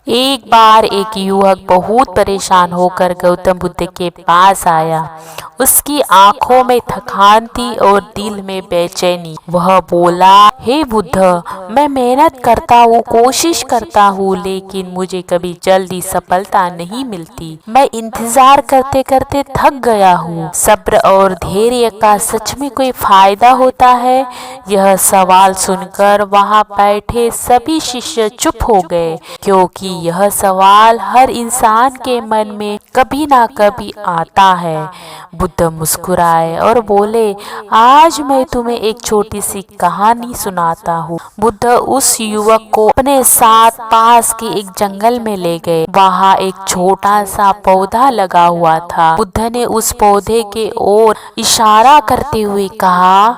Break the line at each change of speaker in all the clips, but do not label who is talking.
एक बार एक युवक बहुत परेशान होकर गौतम बुद्ध के पास आया। उसकी आंखों में थकान थी और दिल में बेचैनी। वह बोला, हे बुद्ध, मैं मेहनत करता हूँ, कोशिश करता हूँ, लेकिन मुझे कभी जल्दी सफलता नहीं मिलती। मैं इंतजार करते करते थक गया हूँ। सब्र और धैर्य का सच में कोई फायदा होता है? यह सवाल सुनकर वहाँ बैठे सभी शिष्य चुप हो गए, क्योंकि यह सवाल हर इंसान के मन में कभी ना कभी आता है। बुद्ध मुस्कुराए और बोले, आज मैं तुम्हें एक छोटी सी कहानी सुनाता हूँ। बुद्ध उस युवक को अपने साथ पास के एक जंगल में ले गए। वहाँ एक छोटा सा पौधा लगा हुआ था। बुद्ध ने उस पौधे के ओर इशारा करते हुए कहा,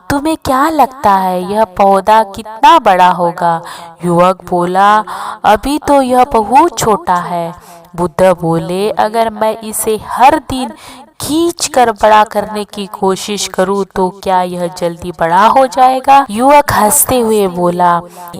तुम्हें क्या लगता है यह पौधा कितना बड़ा होगा? युवक बोला, अभी तो यह बहुत छोटा है। बुद्ध बोले, अगर मैं इसे हर दिन खींच कर बड़ा करने की कोशिश करूं तो क्या यह जल्दी बड़ा हो जाएगा? युवक हंसते हुए बोला,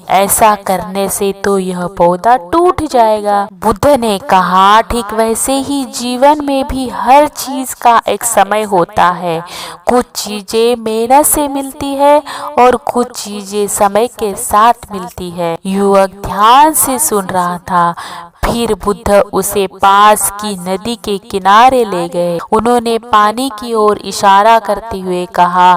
ऐसा करने से तो यह पौधा टूट जाएगा। बुद्ध ने कहा, ठीक वैसे ही जीवन में भी हर चीज का एक समय होता है। कुछ चीजें मेहनत से मिलती है और कुछ चीजें समय के साथ मिलती है। युवक ध्यान से सुन रहा था। फिर बुद्ध उसे पास की नदी के किनारे ले गए। उन्होंने पानी की ओर इशारा करते हुए कहा,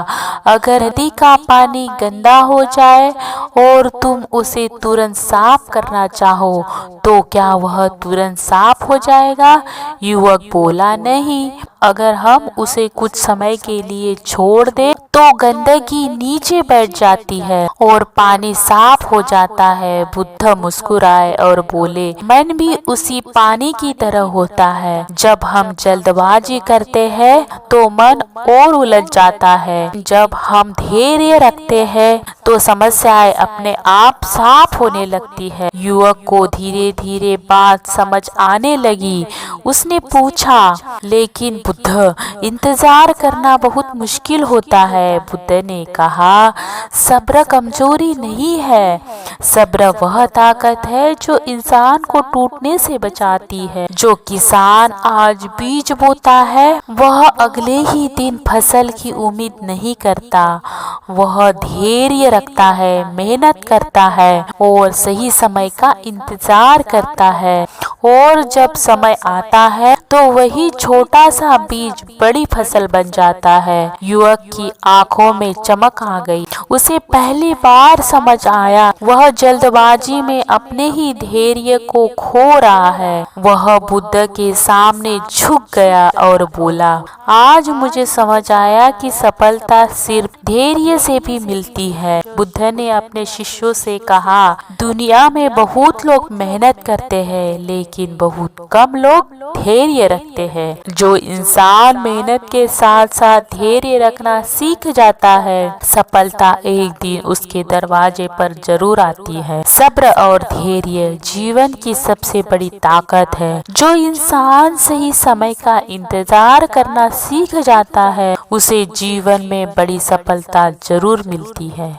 अगर नदी का पानी गंदा हो जाए और तुम उसे तुरंत साफ करना चाहो तो क्या वह तुरंत साफ हो जाएगा? युवक बोला, नहीं, अगर हम उसे कुछ समय के लिए छोड़ दें तो गंदगी नीचे बैठ जाती है और पानी साफ हो जाता है। बुद्ध मुस्कुराए और बोले, मन भी उसी पानी की तरह होता है। जब हम जल्दबाजी करते हैं तो मन और उलझ जाता है। जब हम धैर्य रखते हैं तो समस्याएं अपने आप साफ होने लगती है। युवक को धीरे धीरे बात समझ आने लगी। उसने पूछा, लेकिन बुद्ध, इंतजार करना बहुत मुश्किल होता है। बुद्ध ने कहा, सब्र कमजोरी नहीं है। सब्र वह ताकत है जो इंसान को टूटने से बचाती है। जो किसान आज बीज बोता है वह अगले ही दिन फसल की उम्मीद नहीं करता। वह धैर्य रखता है, मेहनत करता है और सही समय का इंतजार करता है। और जब समय आता है तो वही छोटा सा बीज बड़ी फसल बन जाता है। युवक की आंखों में चमक आ गई। उसे पहली बार समझ आया वह जल्दबाजी में अपने ही धैर्य को खो रहा है। वह बुद्ध के सामने झुक गया और बोला, आज मुझे समझ आया कि सफलता सिर्फ धैर्य से भी मिलती है। बुद्ध ने अपने शिष्यों से कहा, दुनिया में बहुत लोग मेहनत करते हैं लेकिन बहुत कम लोग धैर्य रखते हैं। जो इंसान मेहनत के साथ साथ धैर्य रखना सीख जाता है, सफलता एक दिन उसके दरवाजे पर जरूर आती है। सब्र और धैर्य जीवन की सबसे बड़ी ताकत है। जो इंसान सही समय का इंतजार करना सीख जाता है, उसे जीवन में बड़ी सफलता जरूर मिलती है।